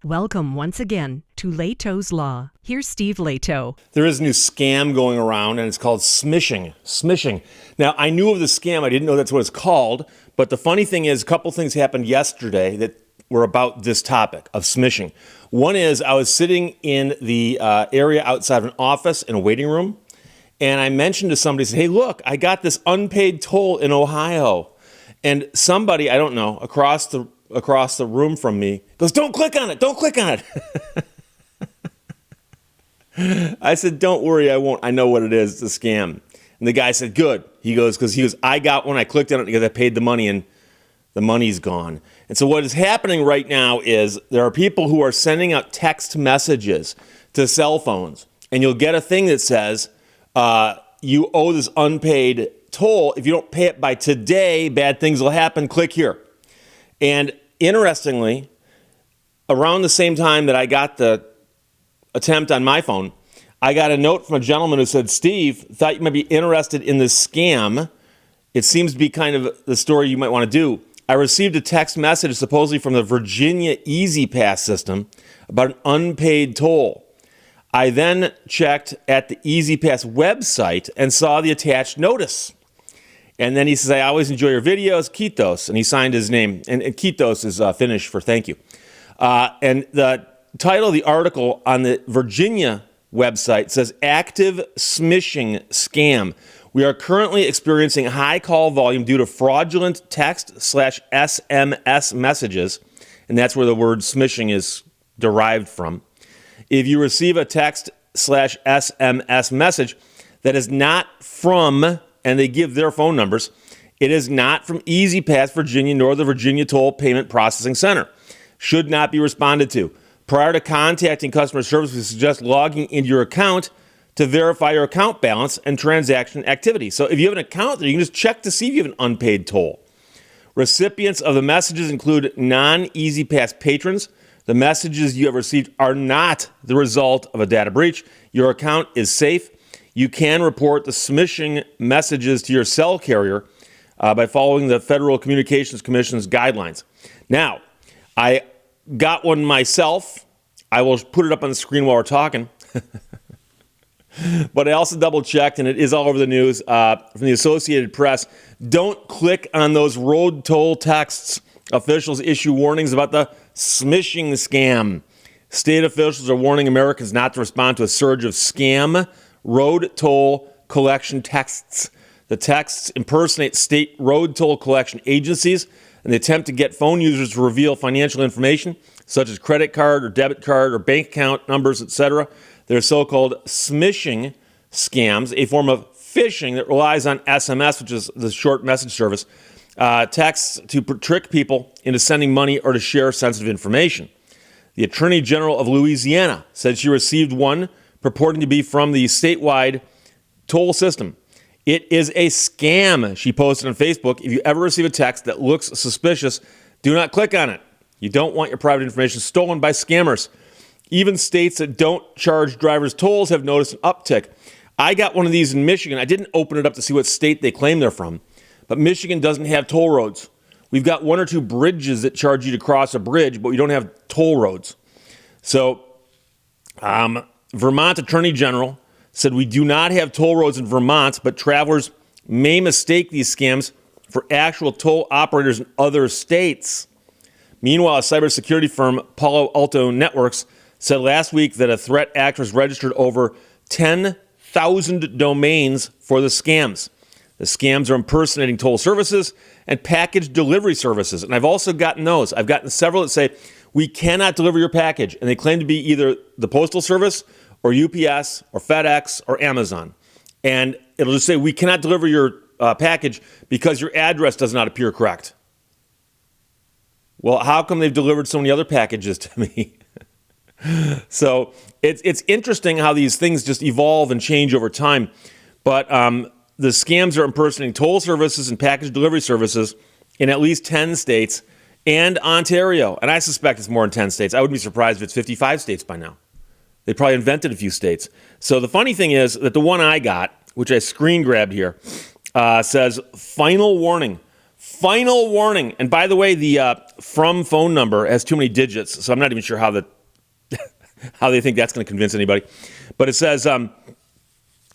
Welcome once again to Lehto's Law. Here's Steve Lehto. There is a new scam going around, and it's called Smishing. Smishing. Now, I knew of the scam. I didn't know that's what it's called. But the funny thing is, a couple things happened yesterday that were about this topic of smishing. One is I was sitting in the area outside of an office in a waiting room, and I mentioned to somebody, said, "Hey, look, I got this unpaid toll in Ohio." And somebody, I don't know, across the room from me goes, "Don't click on it, don't click on it." I said, "Don't worry, I won't. I know what it is. It's a scam." And the guy said, "Good." He goes, "I got one. I clicked on it because I paid the money and the money's gone." And so what is happening right now is there are people who are sending out text messages to cell phones, and you'll get a thing that says, you owe this unpaid toll. If you don't pay it by today, bad things will happen. Click here. And interestingly, around the same time that I got the attempt on my phone, I got a note from a gentleman who said, "Steve, thought you might be interested in this scam. It seems to be kind of the story you might want to do. I received a text message supposedly from the Virginia Easy Pass system about an unpaid toll. I then checked at the Easy Pass website and saw the attached notice." And then he says, "I always enjoy your videos, Kitos." And he signed his name. And Kitos is Finnish for thank you. And the title of the article on the Virginia website says, "Active Smishing Scam. We are currently experiencing high call volume due to fraudulent text/SMS messages." And that's where the word smishing is derived from. "If you receive a text/SMS message that is not from," and they give their phone numbers, "it is not from Easy Pass Virginia nor the Virginia Toll Payment Processing Center. Should not be responded to. Prior to contacting customer service, we suggest logging into your account to verify your account balance and transaction activity." So if you have an account there, you can just check to see if you have an unpaid toll. "Recipients of the messages include non-Easy Pass patrons. The messages you have received are not the result of a data breach. Your account is safe. You can report the smishing messages to your cell carrier by following the Federal Communications Commission's guidelines." Now, I got one myself. I will put it up on the screen while we're talking. But I also double-checked, and it is all over the news from the Associated Press. Don't click on those road toll texts. Officials issue warnings about the smishing scam. State officials are warning Americans not to respond to a surge of scam road toll collection texts. The texts impersonate state road toll collection agencies, and they attempt to get phone users to reveal financial information, such as credit card or debit card or bank account numbers, etc. They're so-called smishing scams, a form of phishing that relies on SMS, which is the short message service, texts to trick people into sending money or to share sensitive information. The Attorney General of Louisiana said she received one purporting to be from the statewide toll system. "It is a scam," she posted on Facebook. "If you ever receive a text that looks suspicious, do not click on it. You don't want your private information stolen by scammers." Even states that don't charge drivers tolls have noticed an uptick. I got one of these in Michigan. I didn't open it up to see what state they claim they're from, but Michigan doesn't have toll roads. We've got one or two bridges that charge you to cross a bridge, but we don't have toll roads. So, Vermont Attorney General said, "We do not have toll roads in Vermont, but travelers may mistake these scams for actual toll operators in other states." Meanwhile, a cybersecurity firm, Palo Alto Networks, said last week that a threat actors registered over 10,000 domains for the scams. The scams are impersonating toll services and package delivery services. And I've also gotten those. I've gotten several that say, "We cannot deliver your package." And they claim to be either the Postal Service or UPS or FedEx or Amazon. And it'll just say, "We cannot deliver your package because your address does not appear correct." Well, how come they've delivered so many other packages to me? So it's interesting how these things just evolve and change over time. But the scams are impersonating toll services and package delivery services in at least 10 states and Ontario. And I suspect it's more than 10 states. I wouldn't be surprised if it's 55 states by now. They probably invented a few states. So the funny thing is that the one I got, which I screen grabbed here, says, "Final warning. Final warning. And by the way, the from phone number has too many digits, so I'm not even sure how they think that's going to convince anybody. But it says,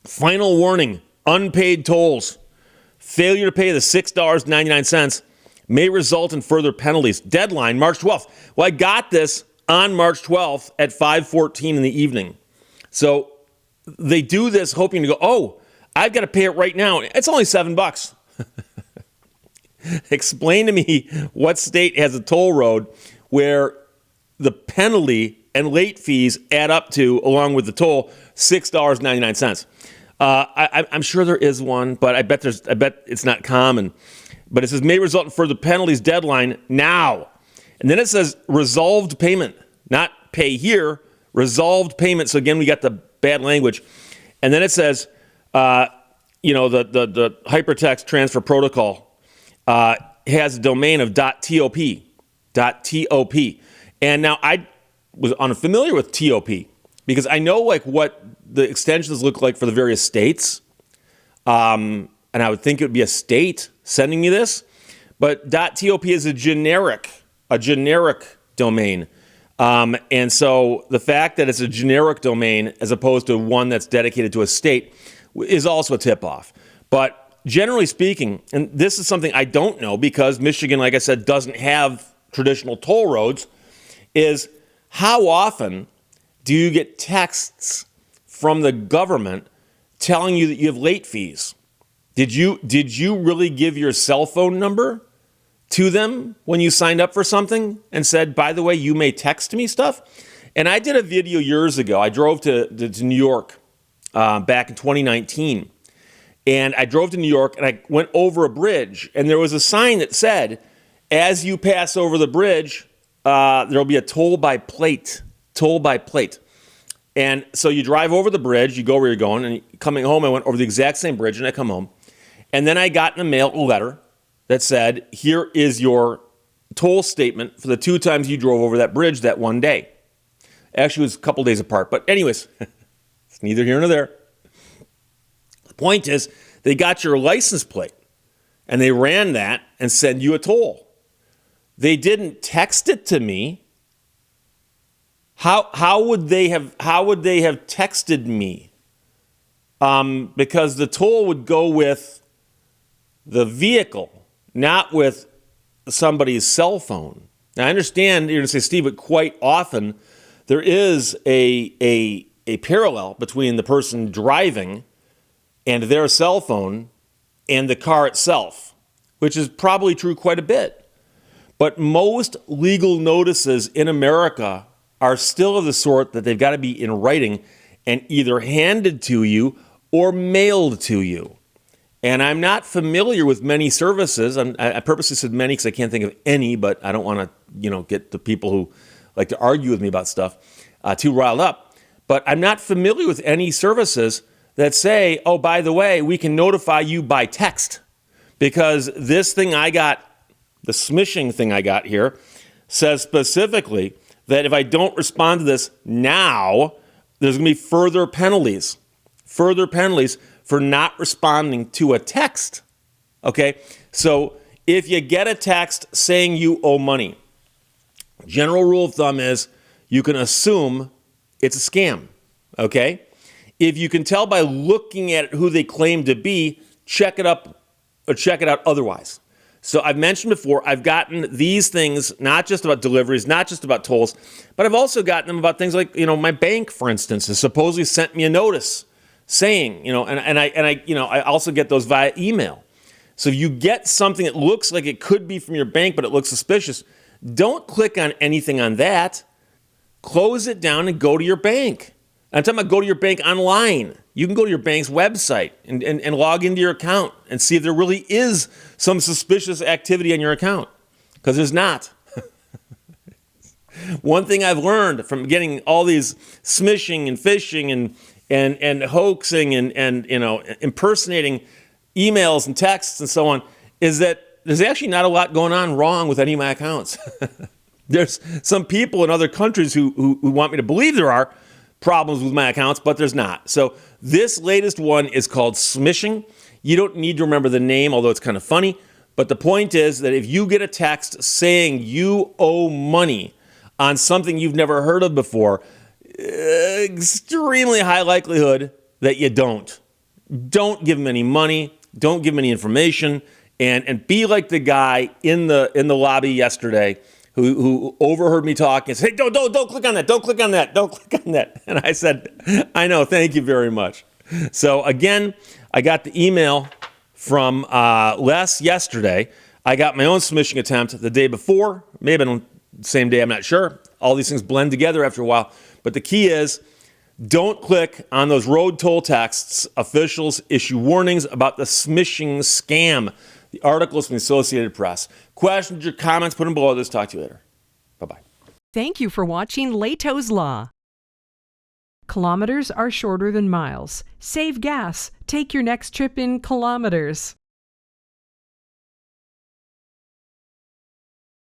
final warning, unpaid tolls. Failure to pay the $6.99 may result in further penalties. Deadline, March 12th. Well, I got this on March 12th at 5:14 in the evening. So they do this hoping to go, oh, I've got to pay it right now. It's only $7. Explain to me what state has a toll road where the penalty and late fees add up to, along with the toll, $6.99. I'm sure there is one, but I bet it's not common. But it says may result in further penalties. Deadline now, and then it says resolved payment, not pay here. Resolved payment. So again, we got the bad language, and then it says, the hypertext transfer protocol has a domain of .top. And now I was unfamiliar with TOP because I know like what the extensions look like for the various states. And I would think it would be a state sending me this, but .top is a generic domain. And so the fact that it's a generic domain as opposed to one that's dedicated to a state is also a tip-off. But generally speaking, and this is something I don't know because Michigan, like I said, doesn't have traditional toll roads, is how often do you get texts from the government telling you that you have late fees? Did you really give your cell phone number to them when you signed up for something and said, by the way, you may text me stuff? And I did a video years ago. I drove to New York back in 2019. And I drove to New York and I went over a bridge and there was a sign that said, as you pass over the bridge, there'll be a toll by plate. And so you drive over the bridge, you go where you're going, and coming home, I went over the exact same bridge and I come home. And then I got in the mail a letter that said, here is your toll statement for the 2 times you drove over that bridge that one day. Actually, it was a couple days apart. But anyways, it's neither here nor there. The point is, they got your license plate and they ran that and sent you a toll. They didn't text it to me. How would they have texted me? Because the toll would go with the vehicle, not with somebody's cell phone. Now I understand you're going to say, Steve, but quite often there is a parallel between the person driving and their cell phone and the car itself, which is probably true quite a bit. But most legal notices in America are still of the sort that they've got to be in writing and either handed to you or mailed to you. And I'm not familiar with many services. I purposely said many because I can't think of any, but I don't want to, get the people who like to argue with me about stuff too riled up. But I'm not familiar with any services that say, oh, by the way, we can notify you by text. Because this thing I got, the Smishing thing I got here, says specifically that if I don't respond to this now, there's going to be further penalties for not responding to a text. Okay? So if you get a text saying you owe money, general rule of thumb is you can assume it's a scam. Okay? If you can tell by looking at who they claim to be, check it up or check it out otherwise. So I've mentioned before, I've gotten these things, not just about deliveries, not just about tolls, but I've also gotten them about things like, my bank, for instance, has supposedly sent me a notice saying, I also get those via email. So if you get something that looks like it could be from your bank, but it looks suspicious, don't click on anything on that. Close it down and go to your bank. I'm talking about go to your bank online. You can go to your bank's website and log into your account and see if there really is some suspicious activity on your account, because there's not. One thing I've learned from getting all these smishing and phishing and hoaxing and impersonating emails and texts and so on is that there's actually not a lot going on wrong with any of my accounts. There's some people in other countries who want me to believe there are problems with my accounts, but there's not. So this latest one is called Smishing. You don't need to remember the name, although it's kind of funny. But the point is that if you get a text saying you owe money on something you've never heard of before, extremely high likelihood that you don't. Don't give them any money. Don't give them any information. And be like the guy in the lobby yesterday who overheard me talking and said, hey, don't click on that. Don't click on that. Don't click on that. And I said, I know. Thank you very much. So again, I got the email from Les yesterday. I got my own smishing attempt the day before, maybe on the same day, I'm not sure. All these things blend together after a while. But the key is, don't click on those road toll texts. Officials issue warnings about the smishing scam. The article is from the Associated Press. Questions or comments, put them below this. Talk to you later. Bye-bye. Thank you for watching Lehto's Law. Kilometers are shorter than miles. Save gas. Take your next trip in kilometers.